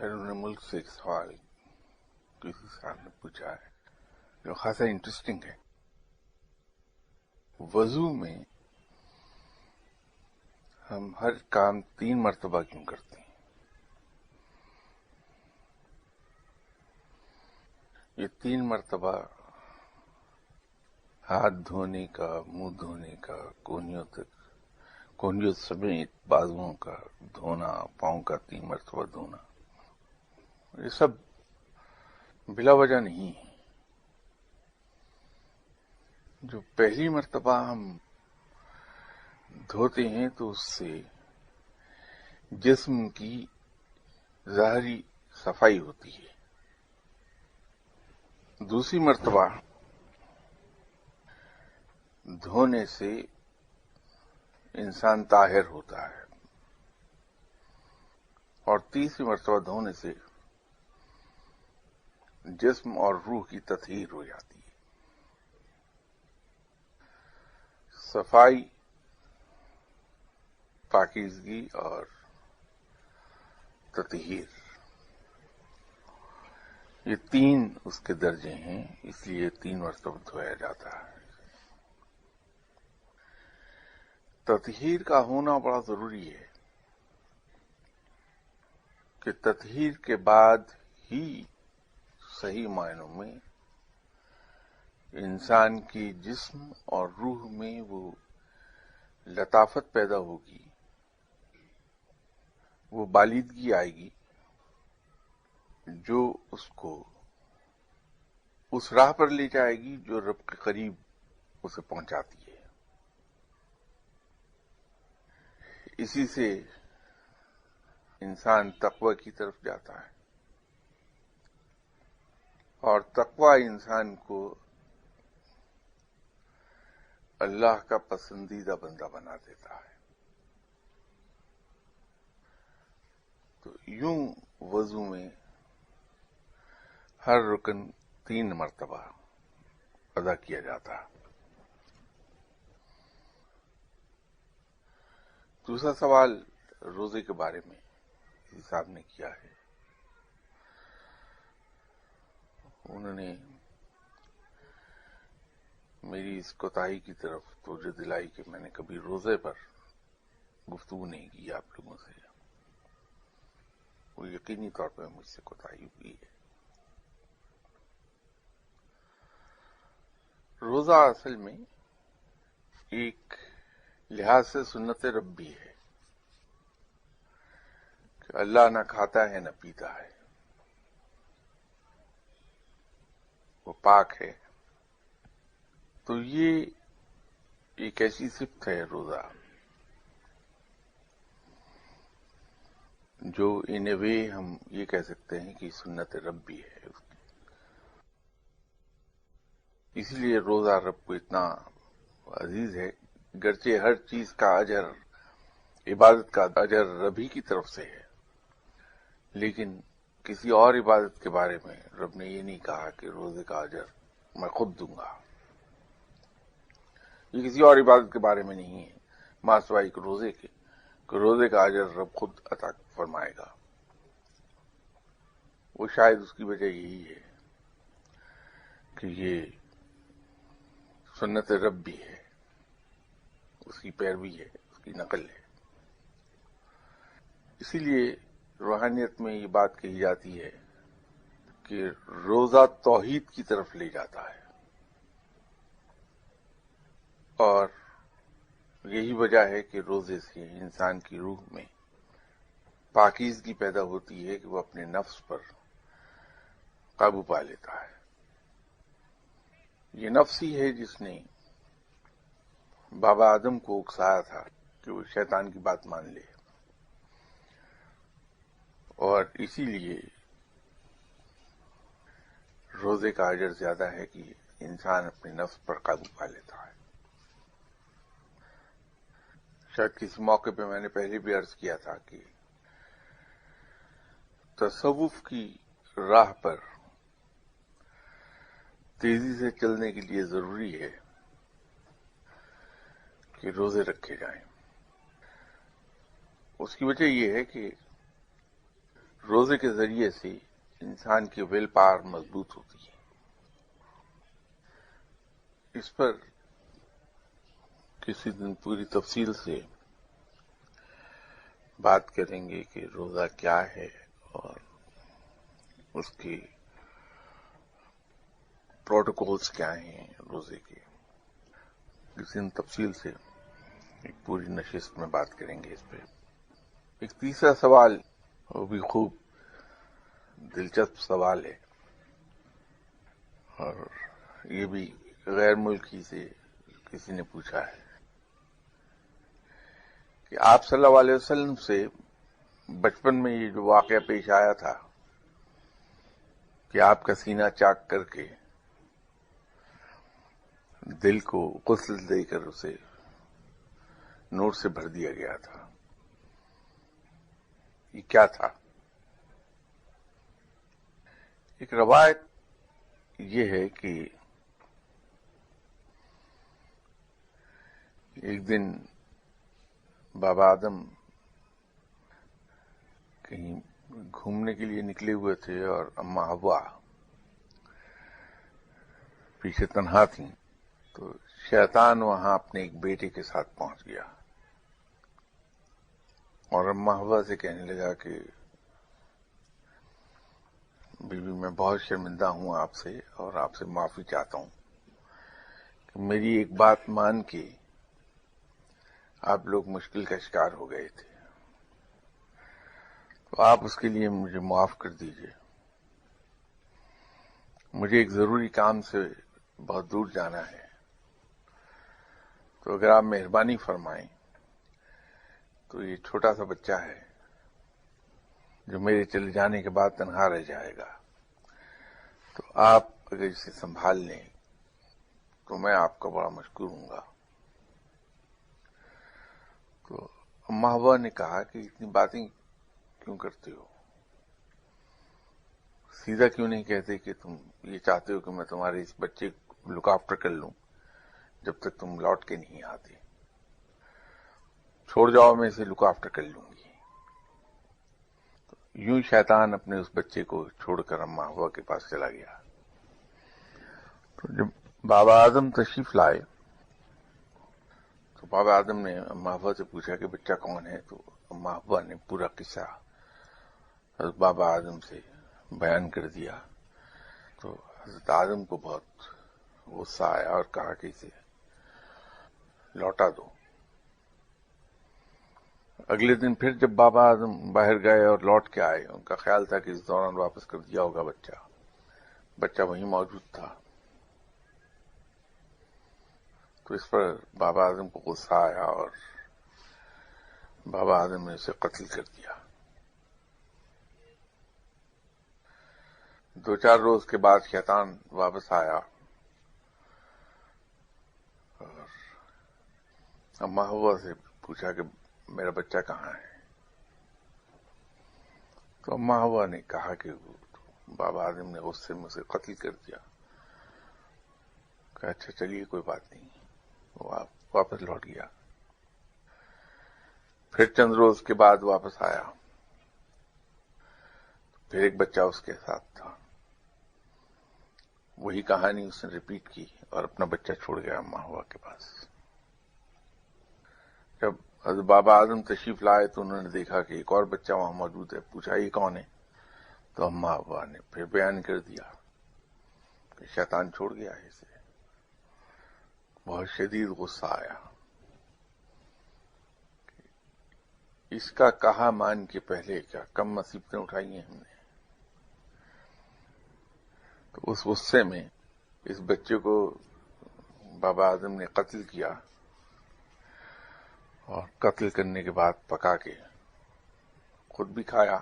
بیرون ملک سے ایک سوال کسی صاحب نے پوچھا ہے جو خاصا انٹرسٹنگ ہے۔ وضو میں ہم ہر کام 3 مرتبہ کیوں کرتے ہیں؟ یہ 3 مرتبہ ہاتھ دھونے کا، منہ دھونے کا، کونیوں سمیت بازوؤں کا دھونا، پاؤں کا 3 مرتبہ دھونا، یہ سب بلا وجہ نہیں ہے۔ جو پہلی مرتبہ ہم دھوتے ہیں تو اس سے جسم کی ظاہری صفائی ہوتی ہے۔ دوسری مرتبہ دھونے سے انسان طاہر ہوتا ہے، اور تیسری مرتبہ دھونے سے جسم اور روح کی تطہیر ہو جاتی ہے۔ صفائی، پاکیزگی اور تطہیر، یہ 3 اس کے درجے ہیں، اس لیے 3 مرتبہ دھویا جاتا ہے۔ تطہیر کا ہونا بڑا ضروری ہے کہ تطہیر کے بعد ہی صحیح معنوں میں انسان کی جسم اور روح میں وہ لطافت پیدا ہوگی، وہ بالیدگی آئے گی جو اس کو اس راہ پر لے جائے گی جو رب کے قریب اسے پہنچاتی ہے۔ اسی سے انسان تقوی کی طرف جاتا ہے، اور تقوی انسان کو اللہ کا پسندیدہ بندہ بنا دیتا ہے۔ تو یوں وضو میں ہر رکن 3 مرتبہ ادا کیا جاتا ہے۔ دوسرا سوال روزے کے بارے میں کسی صاحب نے کیا ہے۔ انہوں نے میری اس کوتاہی کی طرف توجہ دلائی کہ میں نے کبھی روزے پر گفتگو نہیں کی آپ لوگوں سے۔ وہ یقینی طور پہ مجھ سے کوتاہی ہوئی ہے۔ روزہ اصل میں ایک لحاظ سے سنت ربی ہے کہ اللہ نہ کھاتا ہے نہ پیتا ہے، وہ پاک ہے۔ تو یہ ایک ایسی صفت ہے روزہ جو ان اے وے ہم یہ کہہ سکتے ہیں کہ سنت ربی ہے۔ اسی لیے روزہ رب کو اتنا عزیز ہے، گرچہ ہر چیز کا اجر، عبادت کا اجر رب ہی کی طرف سے ہے، لیکن کسی اور عبادت کے بارے میں رب نے یہ نہیں کہا کہ روزے کا اجر میں خود دوں گا۔ یہ کسی اور عبادت کے بارے میں نہیں ہے ماں سوائے کہ روزے کے، کہ روزے کا اجر رب خود عطا فرمائے گا۔ وہ شاید اس کی وجہ یہی ہے کہ یہ سنت ربی ہے، اس کی پیروی ہے، اس کی نقل ہے۔ اسی لیے روحانیت میں یہ بات کہی جاتی ہے کہ روزہ توحید کی طرف لے جاتا ہے، اور یہی وجہ ہے کہ روزے سے انسان کی روح میں پاکیزگی پیدا ہوتی ہے کہ وہ اپنے نفس پر قابو پا لیتا ہے۔ یہ نفس ہی ہے جس نے بابا آدم کو اکسایا تھا کہ وہ شیطان کی بات مان لے، اور اسی لیے روزے کا اجر زیادہ ہے کہ انسان اپنے نفس پر قابو پا لیتا ہے۔ شاید کسی موقع پہ میں نے پہلے بھی عرض کیا تھا کہ تصوف کی راہ پر تیزی سے چلنے کے لیے ضروری ہے کہ روزے رکھے جائیں۔ اس کی وجہ یہ ہے کہ روزے کے ذریعے سے انسان کی ویل پاور مضبوط ہوتی ہے. اس پر کسی دن پوری تفصیل سے بات کریں گے کہ روزہ کیا ہے اور اس کے پروٹوکولز کیا ہیں روزے کے. کسی دن تفصیل سے ایک پوری نشست میں بات کریں گے اس پہ. ایک تیسرا سوال، وہ بھی خوب دلچسپ سوال ہے، اور یہ بھی غیر ملکی سے کسی نے پوچھا ہے کہ آپ صلی اللہ علیہ وسلم سے بچپن میں یہ جو واقعہ پیش آیا تھا کہ آپ کا سینہ چاک کر کے دل کو غسل دے کر اسے نور سے بھر دیا گیا تھا، یہ کیا تھا؟ ایک روایت یہ ہے کہ ایک دن بابا آدم کہیں گھومنے کے لیے نکلے ہوئے تھے اور اماں حوا پیچھے تنہا تھیں، تو شیطان وہاں اپنے ایک بیٹے کے ساتھ پہنچ گیا اور اماں حوا سے کہنے لگا کہ بیوی میں بہت شرمندہ ہوں آپ سے، اور آپ سے معافی چاہتا ہوں کہ میری ایک بات مان کے آپ لوگ مشکل کا شکار ہو گئے تھے، تو آپ اس کے لیے مجھے معاف کر دیجئے. مجھے ایک ضروری کام سے بہت دور جانا ہے، تو اگر آپ مہربانی فرمائیں تو یہ چھوٹا سا بچہ ہے جو میرے چلے جانے کے بعد تنہا رہ جائے گا، تو آپ اگر اسے سنبھال لیں تو میں آپ کا بڑا مشکور ہوں گا. تو اماں حوا نے کہا کہ اتنی باتیں کیوں کرتے ہو؟ سیدھا کیوں نہیں کہتے کہ تم یہ چاہتے ہو کہ میں تمہارے اس بچے کو لک آفٹر کر لوں جب تک تم لوٹ کے نہیں آتے؟ چھوڑ جاؤ، میں اسے لک آفٹر کر لوں گی. یوں شیطان اپنے اس بچے کو چھوڑ کر اماں حوا کے پاس چلا گیا. تو جب بابا اعظم تشریف لائے تو بابا اعظم نے اماں حوا سے پوچھا کہ بچہ کون ہے، تو اماں حوا نے پورا قصہ حضرت بابا اعظم سے بیان کر دیا. تو حضرت اعظم کو بہت غصہ آیا اور کہا کہ اسے لوٹا دو. اگلے دن پھر جب بابا اعظم باہر گئے اور لوٹ کے آئے، ان کا خیال تھا کہ اس دوران واپس کر دیا ہوگا بچہ وہیں موجود تھا. تو اس پر بابا اعظم کو غصہ آیا اور بابا اعظم نے اسے قتل کر دیا. 2-4 روز کے بعد شیطان واپس آیا اور اماں حوا سے پوچھا کہ میرا بچہ کہاں ہے؟ تو اماں حوا نے کہا کہ بابا اعظم نے غصے میں اسے قتل کر دیا. کہا اچھا چلیے کوئی بات نہیں. وہ واپس لوٹ گیا. پھر چند روز کے بعد واپس آیا، پھر ایک بچہ اس کے ساتھ تھا. وہی کہانی اس نے ریپیٹ کی اور اپنا بچہ چھوڑ گیا اماں حوا کے پاس. جب حضرت بابا اعظم تشریف لائے تو انہوں نے دیکھا کہ ایک اور بچہ وہاں موجود ہے. پوچھا یہ کون ہے؟ تو اماں حوا نے پھر بیان کر دیا کہ شیطان چھوڑ گیا ہے اسے. بہت شدید غصہ آیا. اس کا کہا مان کے پہلے کیا کم مصیبتیں اٹھائی ہیں ہم نے. تو اس غصے میں اس بچے کو بابا اعظم نے قتل کیا، اور قتل کرنے کے بعد پکا کے خود بھی کھایا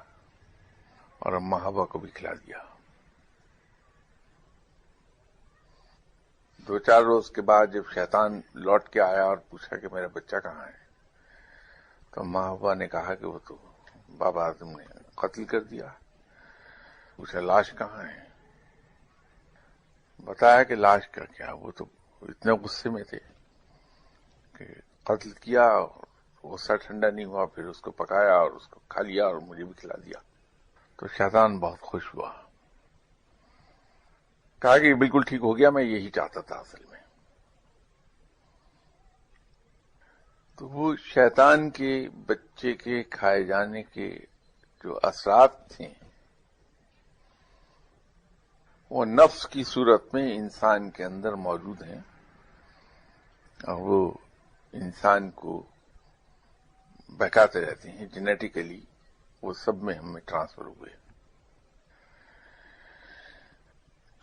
اور اماں حوا کو بھی کھلا دیا. 2-4 روز کے بعد جب شیطان لوٹ کے آیا اور پوچھا کہ میرا بچہ کہاں ہے، تو اماں حوا نے کہا کہ وہ تو بابا اعظم نے قتل کر دیا. پوچھا لاش کہاں ہے؟ بتایا کہ لاش کا کیا، وہ تو اتنے غصے میں تھے کہ قتل کیا، غصہ ٹھنڈا نہیں ہوا، پھر اس کو پکایا اور اس کو کھا لیا اور مجھے بھی کھلا دیا. تو شیطان بہت خوش ہوا، کہا کہ یہ بالکل ٹھیک ہو گیا، میں یہی چاہتا تھا اصل میں۔ تو وہ شیطان کے بچے کے کھائے جانے کے جو اثرات تھے وہ نفس کی صورت میں انسان کے اندر موجود ہیں، اور وہ انسان کو بہکاتے رہتے ہیں، جینیٹیکلی وہ سب میں ہمیں ٹرانسفر ہوئے۔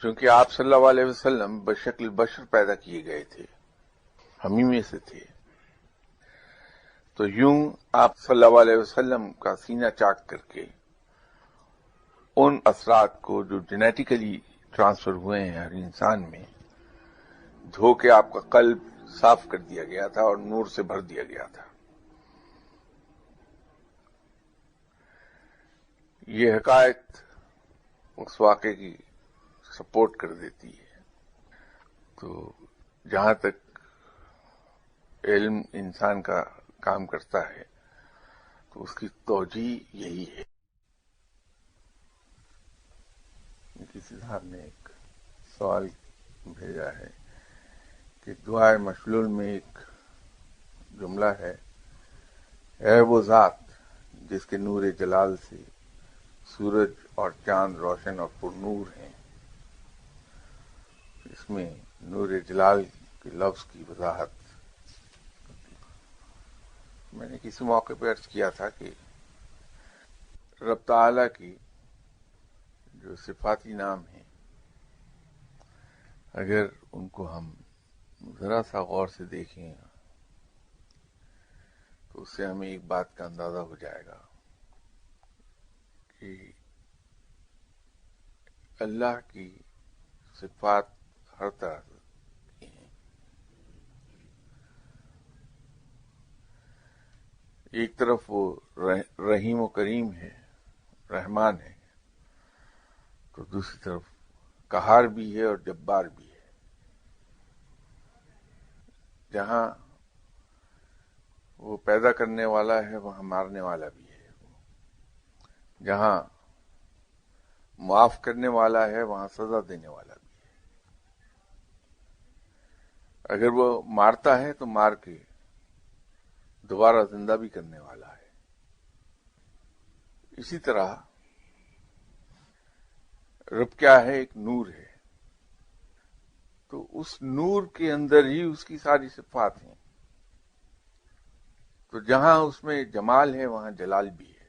چونکہ آپ صلی اللہ علیہ وسلم بشکل بشر پیدا کیے گئے تھے، ہم ہی میں سے تھے، تو یوں آپ صلی اللہ علیہ وسلم کا سینہ چاک کر کے ان اثرات کو جو جینیٹیکلی ٹرانسفر ہوئے ہیں ہر انسان میں، دھو کے آپ کا قلب صاف کر دیا گیا تھا اور نور سے بھر دیا گیا تھا۔ یہ حقائق اس واقعے کی سپورٹ کر دیتی ہے۔ تو جہاں تک علم انسان کا کام کرتا ہے تو اس کی توجیہ یہی ہے۔ کسی صاحب نے ایک سوال بھیجا ہے کہ دعائے مشلول میں ایک جملہ ہے، اے وہ ذات جس کے نور جلال سے سورج اور چاند روشن اور پر نور ہیں۔ اس میں نور جلال کے لفظ کی وضاحت میں نے کسی موقع پہ عرض کیا تھا کہ رب تعالیٰ کی جو صفاتی نام ہیں، اگر ان کو ہم ذرا سا غور سے دیکھیں تو اس سے ہمیں ایک بات کا اندازہ ہو جائے گا کہ اللہ کی صفات ہر طرح کی ہیں۔ ایک طرف وہ رحیم و کریم ہے، رحمان ہے، تو دوسری طرف قہار بھی ہے اور جبار بھی ہے۔ جہاں وہ پیدا کرنے والا ہے وہاں مارنے والا بھی ہے، جہاں معاف کرنے والا ہے وہاں سزا دینے والا بھی ہے۔ اگر وہ مارتا ہے تو مار کے دوبارہ زندہ بھی کرنے والا ہے۔ اسی طرح رب کیا ہے؟ ایک نور ہے، تو اس نور کے اندر ہی اس کی ساری صفات ہیں۔ تو جہاں اس میں جمال ہے وہاں جلال بھی ہے۔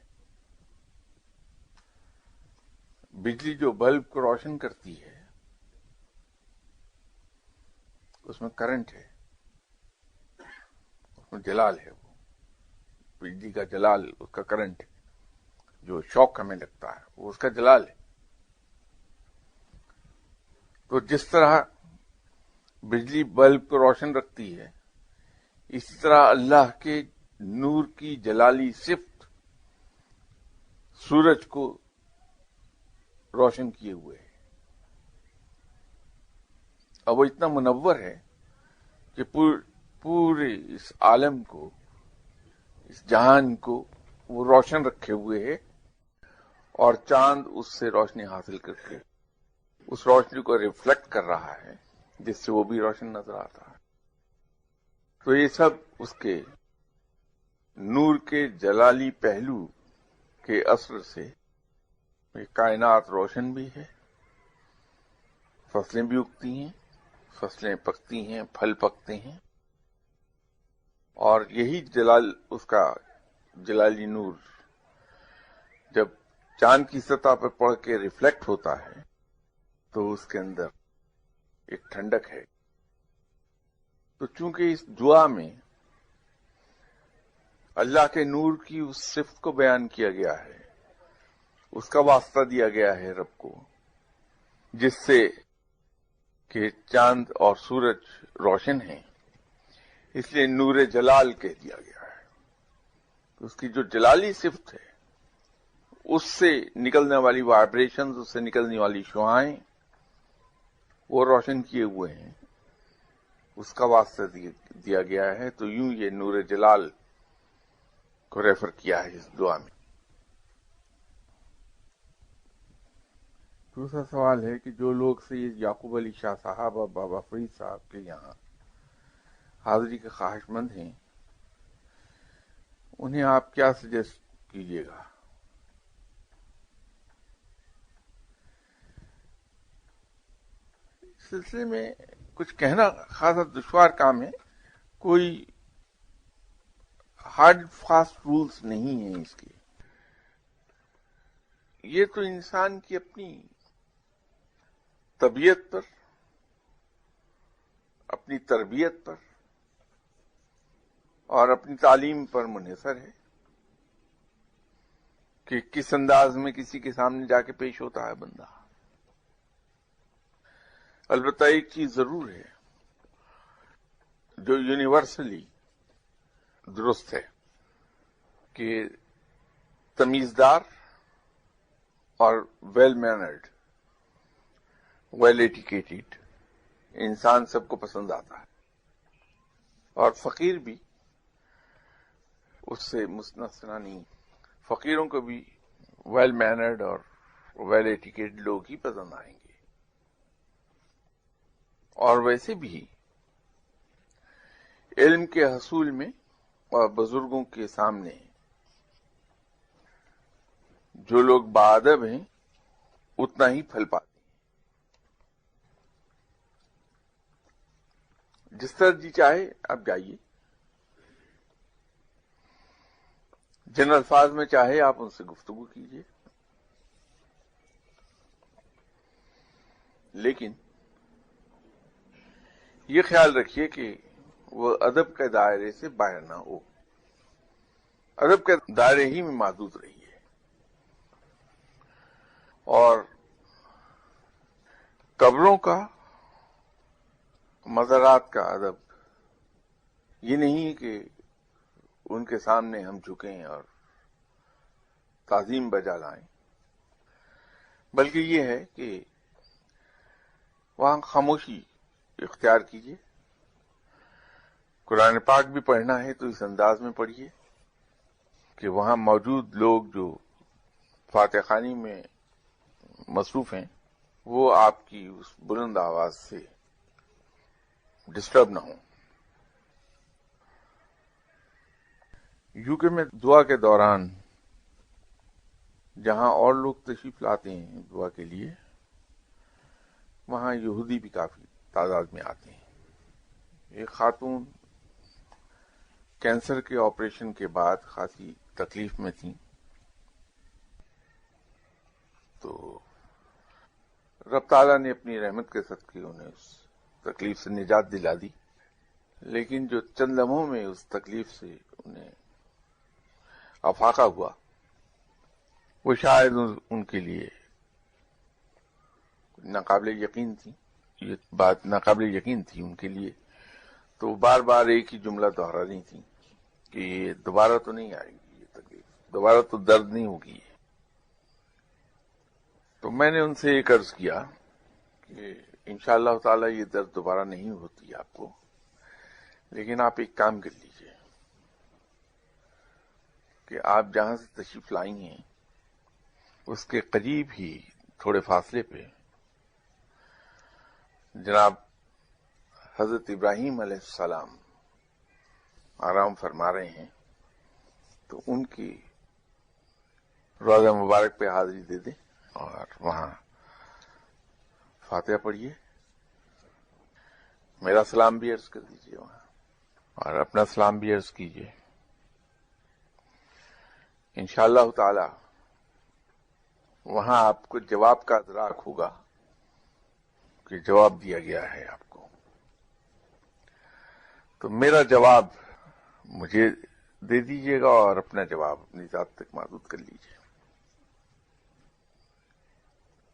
بجلی جو بلب کو روشن کرتی ہے اس میں کرنٹ ہے، اس میں جلال ہے، وہ بجلی کا جلال اس کا کرنٹ ہے، جو شوق ہمیں لگتا ہے وہ اس کا جلال ہے۔ تو جس طرح بجلی بلب کو روشن رکھتی ہے، اسی طرح اللہ کے نور کی جلالی صفت سورج کو روشن کیے ہوئے ہے۔ اب وہ اتنا منور ہے کہ پورے اس عالم کو، اس جہان کو وہ روشن رکھے ہوئے ہے، اور چاند اس سے روشنی حاصل کر کے اس روشنی کو ریفلیکٹ کر رہا ہے، جس سے وہ بھی روشن نظر آتا ہے۔ تو یہ سب اس کے نور کے جلالی پہلو کے اثر سے یہ کائنات روشن بھی ہے، فصلیں بھی اگتی ہیں، فصلیں پکتی ہیں، پھل پکتے ہیں، اور یہی جلال، اس کا جلالی نور جب چاند کی سطح پہ پڑ کے ریفلیکٹ ہوتا ہے تو اس کے اندر ایک ٹھنڈک ہے۔ تو چونکہ اس دعا میں اللہ کے نور کی اس صفت کو بیان کیا گیا ہے، اس کا واسطہ دیا گیا ہے رب کو، جس سے کہ چاند اور سورج روشن ہیں، اس لیے نور جلال کہہ دیا گیا ہے۔ اس کی جو جلالی صفت ہے، اس سے نکلنے والی وائبریشنز، اس سے نکلنے والی شعاعیں وہ روشن کیے ہوئے ہیں، اس کا واسطہ دیا گیا ہے۔ تو یوں یہ نور جلال کو ریفر کیا ہے اس دعا میں۔ دوسرا سوال ہے کہ جو لوگ سید یعقوب علی شاہ صاحب اور بابا فرید صاحب کے یہاں حاضری کے خواہش مند ہیں، انہیں آپ کیا سجیسٹ کیجیے گا؟ اس سلسلے میں کچھ کہنا خاصا دشوار کام ہے. کوئی ہارڈ فاسٹ رولز نہیں ہیں اس کے. یہ تو انسان کی اپنی طبیعت پر، اپنی تربیت پر اور اپنی تعلیم پر منحصر ہے کہ کس انداز میں کسی کے سامنے جا کے پیش ہوتا ہے بندہ. البتہ ایک چیز ضرور ہے جو یونیورسلی درست ہے کہ تمیزدار اور ویل مینرڈ، ویل ایٹیکیٹڈ انسان سب کو پسند آتا ہے، اور فقیر بھی اس سے مستثنی نہیں. فقیروں کو بھی ویل مینرڈ اور ویل ایٹیکیٹڈ لوگ ہی پسند آئیں گے. اور ویسے بھی علم کے حصول میں اور بزرگوں کے سامنے جو لوگ باادب ہیں اتنا ہی پھل پاتے ہیں. جس طرح جی چاہے آپ جائیے، جن الفاظ میں چاہے آپ ان سے گفتگو کیجیے، لیکن یہ خیال رکھیے کہ وہ ادب کے دائرے سے باہر نہ ہو، ادب کے دائرے ہی میں محدود رہیے. اور قبروں کا، مزارات کا ادب یہ نہیں کہ ان کے سامنے ہم جھکیں اور تعظیم بجا لائیں، بلکہ یہ ہے کہ وہاں خاموشی اختیار کیجیے. قرآن پاک بھی پڑھنا ہے تو اس انداز میں پڑھیے کہ وہاں موجود لوگ جو فاتح خوانی میں مصروف ہیں وہ آپ کی اس بلند آواز سے ڈسٹرب نہ ہوں. یوکے میں دعا کے دوران جہاں اور لوگ تشریف لاتے ہیں دعا کے لیے، وہاں یہودی بھی کافی تعداد میں آتے ہیں. ایک خاتون کینسر کے آپریشن کے بعد خاصی تکلیف میں تھیں، تو رب تعالیٰ نے اپنی رحمت کے صدقے انہیں اس تکلیف سے نجات دلا دی. لیکن جو چند لمحوں میں اس تکلیف سے انہیں افاقہ ہوا، وہ شاید ان کے لیے ناقابل یقین تھی. یہ بات ناقابل یقین تھی ان کے لیے، تو بار بار ایک ہی جملہ دہرا رہی تھی کہ یہ دوبارہ تو نہیں آئے گی، یہ تکلیف دوبارہ تو درد نہیں ہوگی. تو میں نے ان سے ایک عرض کیا کہ انشاءاللہ تعالی یہ درد دوبارہ نہیں ہوتی آپ کو، لیکن آپ ایک کام کر لیجئے کہ آپ جہاں سے تشریف لائی ہیں اس کے قریب ہی تھوڑے فاصلے پہ جناب حضرت ابراہیم علیہ السلام آرام فرما رہے ہیں، تو ان کی روضہ مبارک پہ حاضری دے دیں اور وہاں فاتحہ پڑھیے. میرا سلام بھی عرض کر دیجیے وہاں، اور اپنا سلام بھی عرض کیجیے. انشاءاللہ تعالی وہاں آپ کو جواب کا ادراک ہوگا کہ جواب دیا گیا ہے آپ کو. تو میرا جواب مجھے دے دیجیے گا اور اپنا جواب اپنی ذات تک محدود کر لیجیے.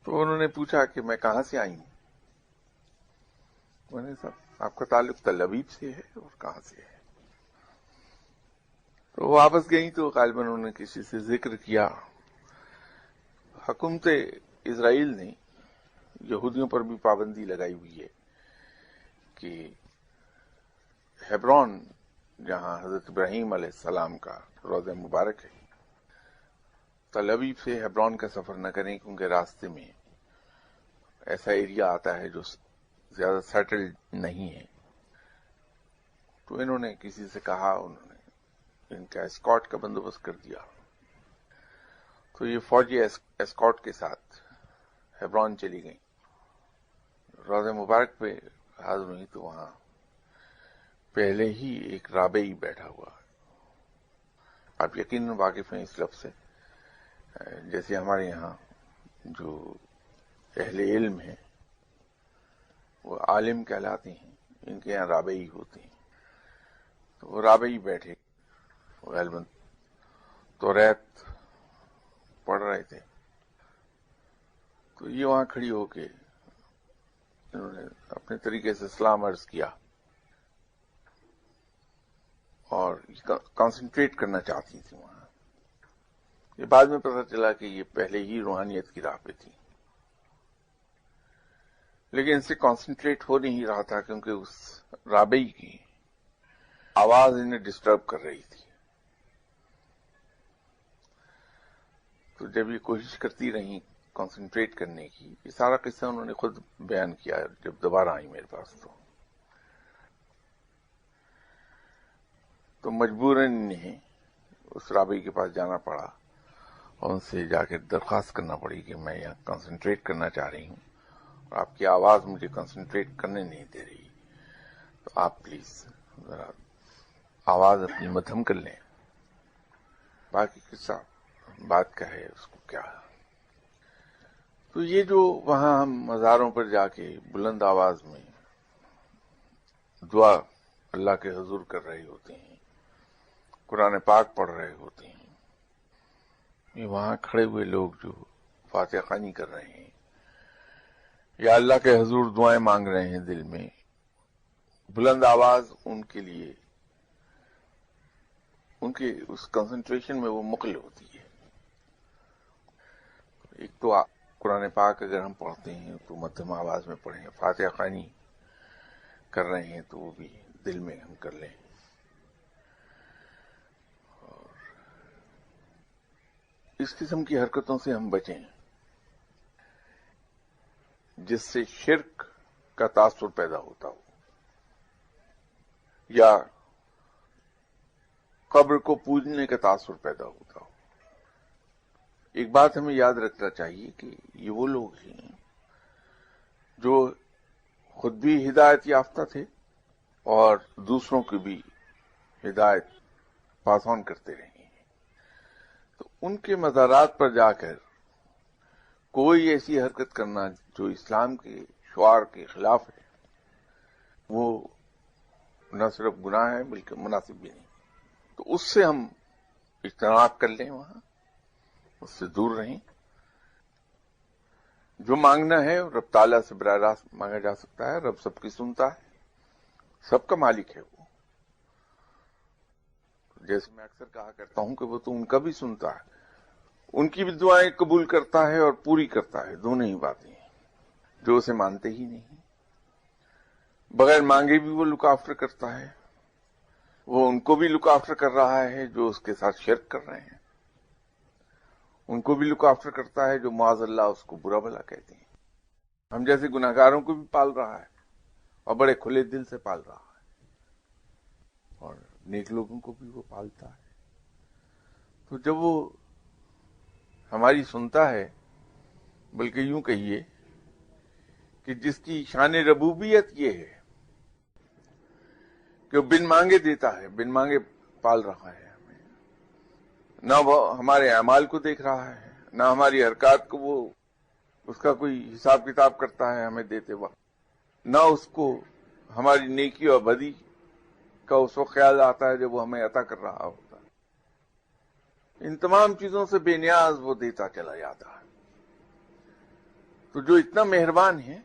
تو انہوں نے پوچھا کہ میں کہاں سے آئی ہوں. میں نے کہا آپ کا تعلق تل ابیب سے ہے، اور کہاں سے ہے. تو واپس گئیں تو غالباً انہوں نے کسی سے ذکر کیا. حکومت اسرائیل نے یہودیوں پر بھی پابندی لگائی ہوئی ہے کہ ہیبرون جہاں حضرت ابراہیم علیہ السلام کا روضہ مبارک ہے، تل ابیب سے ہیبرون کا سفر نہ کریں، کیونکہ راستے میں ایسا ایریا آتا ہے جو زیادہ سیٹلڈ نہیں ہے. تو انہوں نے کسی سے کہا، انہوں نے ان کا اسکارٹ کا بندوبست کر دیا. تو یہ فوجی اسکارٹ کے ساتھ ہیبرون چلی گئیں. روضہ مبارک پہ حاضر ہوئی تو وہاں پہلے ہی ایک رابعی بیٹھا ہوا. آپ یقیناً واقف ہیں اس لفظ سے. جیسے ہمارے یہاں جو اہل علم ہیں وہ عالم کہلاتے ہیں، ان کے یہاں رابعی ہوتے ہیں. تو وہ رابعی بیٹھے، غالباً توریت پڑھ رہے تھے. تو یہ وہاں کھڑی ہو کے انہوں نے اپنے طریقے سے سلام عرض کیا اور کانسنٹریٹ کرنا چاہتی تھی وہاں. یہ بعد میں پتہ چلا کہ یہ پہلے ہی روحانیت کی راہ پہ تھی، لیکن اس سے کانسنٹریٹ ہو نہیں رہا تھا کیونکہ اس رابعی کی آواز انہیں ڈسٹرب کر رہی تھی. تو جب یہ کوشش کرتی رہی کانسنٹریٹ کرنے کی، یہ سارا قصہ انہوں نے خود بیان کیا جب دوبارہ آئی میرے پاس. تو مجبوراً انہیں اس رابعی کے پاس جانا پڑا اور ان سے جا کے درخواست کرنا پڑی کہ میں یہاں کنسنٹریٹ کرنا چاہ رہی ہوں اور آپ کی آواز مجھے کنسنٹریٹ کرنے نہیں دے رہی، تو آپ پلیز ذرا آواز اپنی مدھم کر لیں. باقی قصہ بات کا ہے، اس کو کیا. تو یہ جو وہاں ہم مزاروں پر جا کے بلند آواز میں دعا اللہ کے حضور کر رہے ہوتے ہیں، قرآن پاک پڑھ رہے ہوتے ہیں، یہ وہاں کھڑے ہوئے لوگ جو فاتحہ خوانی کر رہے ہیں یا اللہ کے حضور دعائیں مانگ رہے ہیں دل میں، بلند آواز ان کے لیے، ان کے اس کنسنٹریشن میں وہ مقل ہوتی ہے. ایک تو قرآن پاک اگر ہم پڑھتے ہیں تو مدھم آواز میں پڑھیں، فاتحہ خوانی کر رہے ہیں تو وہ بھی دل میں ہم کر لیں. اس قسم کی حرکتوں سے ہم بچیں جس سے شرک کا تاثر پیدا ہوتا ہو یا قبر کو پوجنے کا تاثر پیدا ہوتا ہو. ایک بات ہمیں یاد رکھنا چاہیے کہ یہ وہ لوگ ہیں جو خود بھی ہدایت یافتہ تھے اور دوسروں کی بھی ہدایت پاس آن کرتے رہے ہیں. تو ان کے مزارات پر جا کر کوئی ایسی حرکت کرنا جو اسلام کے شعار کے خلاف ہے، وہ نہ صرف گناہ ہے بلکہ مناسب بھی نہیں. تو اس سے ہم اجتناب کر لیں، وہاں اس سے دور رہیں. جو مانگنا ہے رب تعالیٰ سے براہ راست مانگا جا سکتا ہے. رب سب کی سنتا ہے، سب کا مالک ہے وہ. جیسے میں اکثر کہا کرتا ہوں کہ وہ تو ان کا بھی سنتا ہے، ان کی بھی دعائیں قبول کرتا ہے اور پوری کرتا ہے. دونوں ہی باتیں ہیں. جو اسے مانتے ہی نہیں، بغیر مانگے بھی وہ لک آفٹر کرتا ہے. وہ ان کو بھی لک آفٹر کر رہا ہے جو اس کے ساتھ شرک کر رہے ہیں، ان کو بھی لک آفٹر کرتا ہے جو معاذ اللہ اس کو برا بھلا کہتے ہیں. ہم جیسے گناہگاروں کو بھی پال رہا ہے اور بڑے کھلے دل سے پال رہا ہے، اور نیک لوگوں کو بھی وہ پالتا ہے. تو جب وہ ہماری سنتا ہے، بلکہ یوں کہیے کہ جس کی شان ربوبیت یہ ہے کہ وہ بن مانگے دیتا ہے، بن مانگے پال رہا ہے ہمیں، نہ وہ ہمارے اعمال کو دیکھ رہا ہے، نہ ہماری حرکات کو وہ اس کا کوئی حساب کتاب کرتا ہے ہمیں دیتے وقت، نہ اس کو ہماری نیکی اور بدی کا اس وقت خیال آتا ہے جب وہ ہمیں عطا کر رہا ہوتا ہے. ان تمام چیزوں سے بے نیاز وہ دیتا چلا جاتا ہے. تو جو اتنا مہربان ہے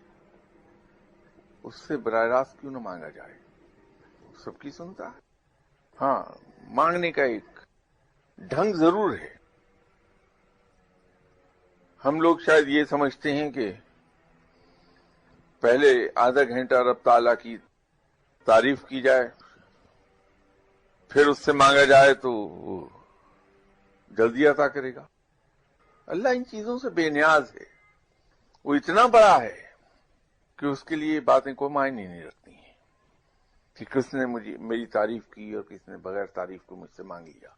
اس سے براہ راست کیوں نہ مانگا جائے؟ سب کی سنتا ہے. ہاں، مانگنے کا ایک ڈھنگ ضرور ہے. ہم لوگ شاید یہ سمجھتے ہیں کہ پہلے آدھا گھنٹہ رب تعالیٰ کی تعریف کی جائے، پھر اس سے مانگا جائے تو وہ جلدی عطا کرے گا. اللہ ان چیزوں سے بے نیاز ہے. وہ اتنا بڑا ہے کہ اس کے لیے باتیں کوئی معنی نہیں رکھتی ہیں کہ کس نے میری تعریف کی اور کس نے بغیر تعریف کو مجھ سے مانگ لیا.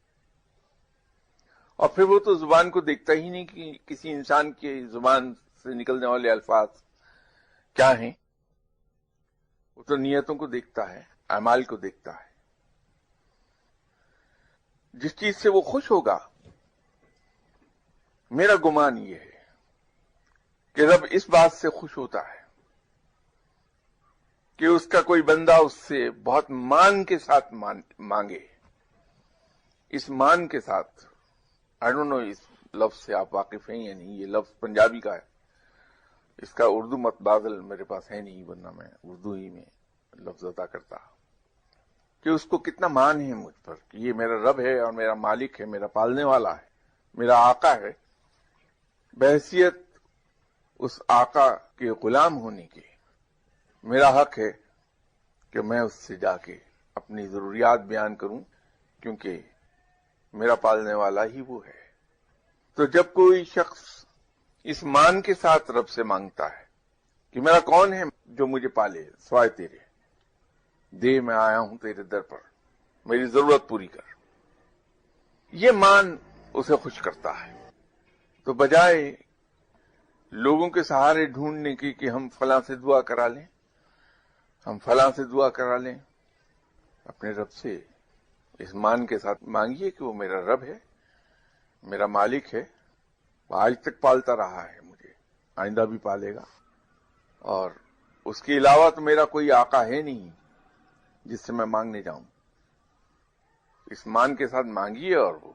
اور پھر وہ تو زبان کو دیکھتا ہی نہیں کہ کسی انسان کی زبان سے نکلنے والے الفاظ کیا ہیں. وہ تو نیتوں کو دیکھتا ہے، اعمال کو دیکھتا ہے. جس چیز سے وہ خوش ہوگا، میرا گمان یہ ہے کہ رب اس بات سے خوش ہوتا ہے کہ اس کا کوئی بندہ اس سے بہت مان کے ساتھ مانگے. اس مان کے ساتھ، آئی ڈونٹ نو اس لفظ سے آپ واقف ہیں یا نہیں، یہ لفظ پنجابی کا ہے، اس کا اردو متبادل میرے پاس ہے نہیں، ورنہ میں اردو ہی میں لفظ ادا کرتا کہ اس کو کتنا مان ہے مجھ پر کہ یہ میرا رب ہے اور میرا مالک ہے، میرا پالنے والا ہے، میرا آقا ہے. بحیثیت اس آقا کے غلام ہونے کے میرا حق ہے کہ میں اس سے جا کے اپنی ضروریات بیان کروں، کیونکہ میرا پالنے والا ہی وہ ہے. تو جب کوئی شخص اس مان کے ساتھ رب سے مانگتا ہے کہ میرا کون ہے جو مجھے پالے سوائے تیرے، دے میں آیا ہوں تیرے در پر، میری ضرورت پوری کر، یہ مان اسے خوش کرتا ہے. تو بجائے لوگوں کے سہارے ڈھونڈنے کی کہ ہم فلاں سے دعا کرا لیں، ہم فلاں سے دعا کرا لیں، اپنے رب سے اس مان کے ساتھ مانگیے کہ وہ میرا رب ہے، میرا مالک ہے، وہ آج تک پالتا رہا ہے مجھے، آئندہ بھی پالے گا، اور اس کے علاوہ تو میرا کوئی آقا ہے نہیں جس سے میں مانگنے جاؤں. اس مان کے ساتھ مانگیے اور وہ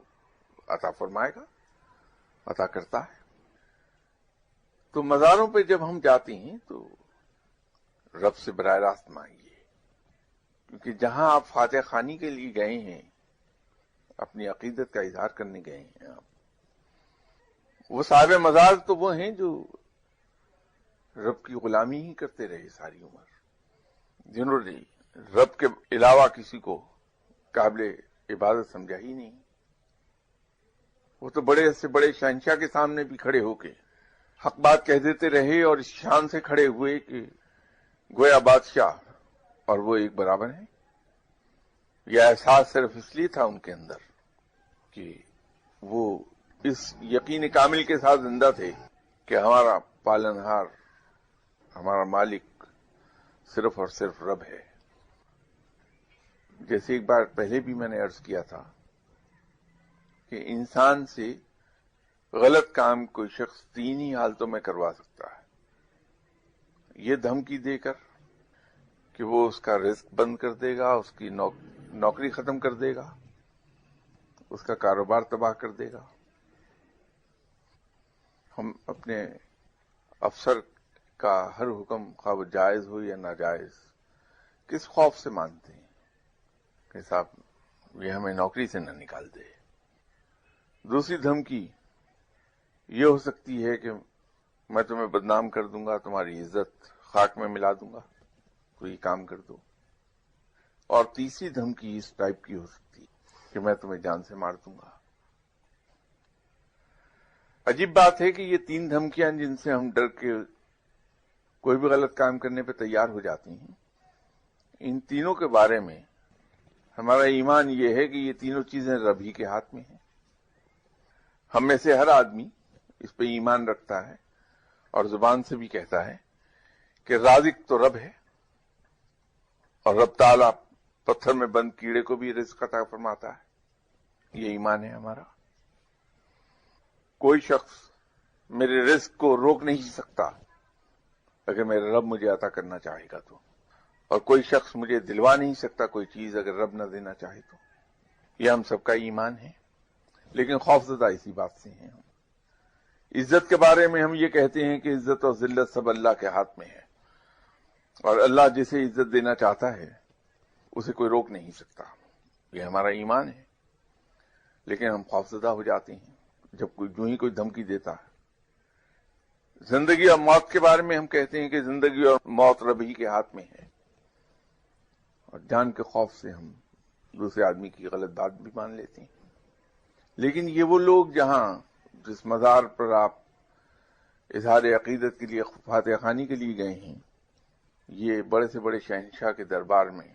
عطا فرمائے گا، عطا کرتا ہے. تو مزاروں پہ جب ہم جاتے ہیں تو رب سے براہ راست مانگیے، کیونکہ جہاں آپ فاتح خوانی کے لیے گئے ہیں، اپنی عقیدت کا اظہار کرنے گئے ہیں، آپ وہ صاحب مزار تو وہ ہیں جو رب کی غلامی ہی کرتے رہے ساری عمر، جنہوں نے رب کے علاوہ کسی کو قابل عبادت سمجھا ہی نہیں. وہ تو بڑے سے بڑے شہنشاہ کے سامنے بھی کھڑے ہو کے حق بات کہہ دیتے رہے، اور اس شان سے کھڑے ہوئے کہ گویا بادشاہ اور وہ ایک برابر ہیں. یہ احساس صرف اس لیے تھا ان کے اندر کہ وہ اس یقین کامل کے ساتھ زندہ تھے کہ ہمارا پالنہار، ہمارا مالک صرف اور صرف رب ہے. جیسے ایک بار پہلے بھی میں نے عرض کیا تھا کہ انسان سے غلط کام کوئی شخص تین ہی حالتوں میں کروا سکتا ہے. یہ دھمکی دے کر کہ وہ اس کا رزق بند کر دے گا، اس کی نوکری ختم کر دے گا، اس کا کاروبار تباہ کر دے گا. ہم اپنے افسر کا ہر حکم، خواہ وہ جائز ہو یا ناجائز، کس خوف سے مانتے ہیں کہ صاحب یہ ہمیں نوکری سے نہ نکال دے. دوسری دھمکی یہ ہو سکتی ہے کہ میں تمہیں بدنام کر دوں گا، تمہاری عزت خاک میں ملا دوں گا، تو یہ کام کر دو. اور تیسری دھمکی اس ٹائپ کی ہو سکتی ہے کہ میں تمہیں جان سے مار دوں گا. عجیب بات ہے کہ یہ تین دھمکیاں جن سے ہم ڈر کے کوئی بھی غلط کام کرنے پہ تیار ہو جاتی ہیں، ان تینوں کے بارے میں ہمارا ایمان یہ ہے کہ یہ تینوں چیزیں رب ہی کے ہاتھ میں ہیں. ہم میں سے ہر آدمی اس پہ ایمان رکھتا ہے اور زبان سے بھی کہتا ہے کہ رازق تو رب ہے، اور رب تعالیٰ پتھر میں بند کیڑے کو بھی رزق عطا فرماتا ہے. یہ ایمان ہے ہمارا. کوئی شخص میرے رزق کو روک نہیں سکتا اگر میرا رب مجھے عطا کرنا چاہے گا تو، اور کوئی شخص مجھے دلوا نہیں سکتا کوئی چیز اگر رب نہ دینا چاہے تو. یہ ہم سب کا ایمان ہے، لیکن خوفزدہ اسی بات سے ہیں. ہم عزت کے بارے میں ہم یہ کہتے ہیں کہ عزت اور ذلت سب اللہ کے ہاتھ میں ہے، اور اللہ جسے عزت دینا چاہتا ہے اسے کوئی روک نہیں سکتا. یہ ہمارا ایمان ہے. لیکن ہم خوفزدہ ہو جاتے ہیں جب جو ہی کوئی دھمکی دیتا ہے. زندگی اور موت کے بارے میں ہم کہتے ہیں کہ زندگی اور موت رب ہی کے ہاتھ میں ہے، اور جان کے خوف سے ہم دوسرے آدمی کی غلط بات بھی مان لیتے ہیں. لیکن یہ وہ لوگ جس مزار پر آپ اظہار عقیدت کے لیے فاتح خوانی کے لیے گئے ہیں، یہ بڑے سے بڑے شہنشاہ کے دربار میں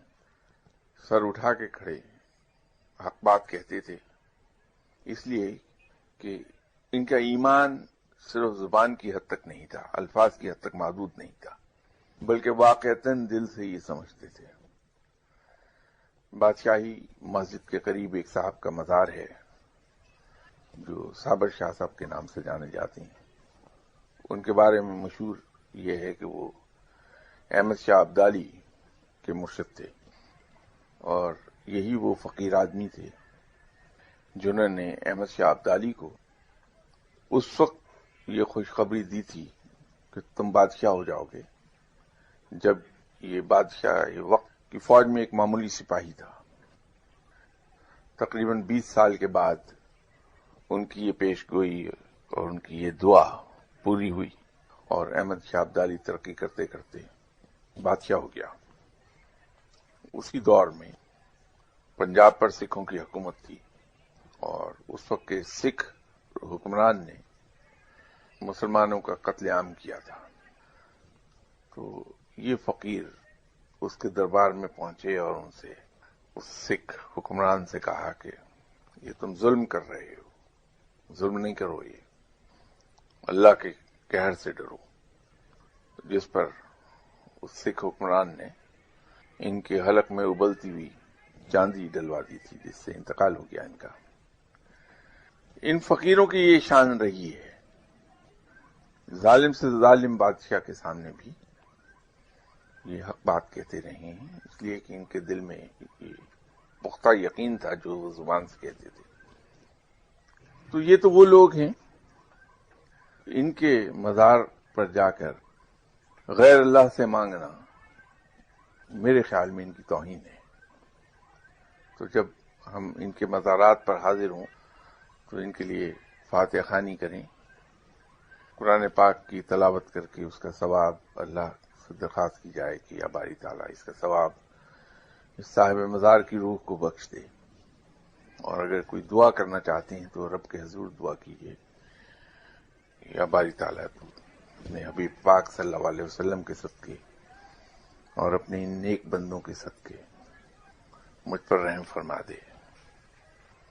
سر اٹھا کے کھڑے حق بات کہتے تھے، اس لیے کہ ان کا ایمان صرف زبان کی حد تک نہیں تھا، الفاظ کی حد تک محدود نہیں تھا، بلکہ واقعتاً دل سے یہ سمجھتے تھے۔ بادشاہی مسجد کے قریب ایک صاحب کا مزار ہے جو صابر شاہ صاحب کے نام سے جانے جاتے ہیں۔ ان کے بارے میں مشہور یہ ہے کہ وہ احمد شاہ ابدالی کے مرشد تھے، اور یہی وہ فقیر آدمی تھے جنہوں نے احمد شاہ ابدالی کو اس وقت یہ خوشخبری دی تھی کہ تم بادشاہ ہو جاؤ گے، جب یہ بادشاہ یہ وقت کی فوج میں ایک معمولی سپاہی تھا۔ تقریباً 20 سال کے بعد ان کی یہ پیش گوئی اور ان کی یہ دعا پوری ہوئی، اور احمد شاہ ابدالی ترقی کرتے کرتے بادشاہ ہو گیا۔ اسی دور میں پنجاب پر سکھوں کی حکومت تھی، اور اس وقت کے سکھ حکمران نے مسلمانوں کا قتل عام کیا تھا۔ تو یہ فقیر اس کے دربار میں پہنچے اور ان سے اس سکھ حکمران سے کہا کہ یہ تم ظلم کر رہے ہو، ظلم نہیں کرو، یہ اللہ کے قہر سے ڈرو، جس پر اس سکھ حکمران نے ان کے حلق میں ابلتی ہوئی چاندی ڈلوا دی تھی، جس سے انتقال ہو گیا ان کا۔ ان فقیروں کی یہ شان رہی ہے، ظالم سے ظالم بادشاہ کے سامنے بھی یہ حق بات کہتے رہے ہیں، اس لیے کہ ان کے دل میں یہ پختہ یقین تھا جو وہ زبان سے کہتے تھے۔ تو یہ تو وہ لوگ ہیں، ان کے مزار پر جا کر غیر اللہ سے مانگنا میرے خیال میں ان کی توہین ہے۔ تو جب ہم ان کے مزارات پر حاضر ہوں تو ان کے لیے فاتحہ خوانی کریں، قرآن پاک کی تلاوت کر کے اس کا ثواب اللہ سے درخواست کی جائے کہ یا باری تعالیٰ اس کا ثواب اس صاحب مزار کی روح کو بخش دے، اور اگر کوئی دعا کرنا چاہتے ہیں تو رب کے حضور دعا کیجیے، یا باری تعالیٰ تو اپنے حبیب پاک صلی اللہ علیہ وسلم کے صدقے اور اپنے ان نیک بندوں کے صدقے مجھ پر رحم فرما دے،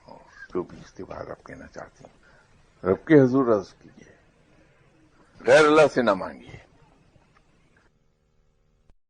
اور جو بھی اس کے بعد آپ کہنا چاہتے ہیں رب کے حضور عرض کیجیے، غیر اللہ سے نہ مانگیے۔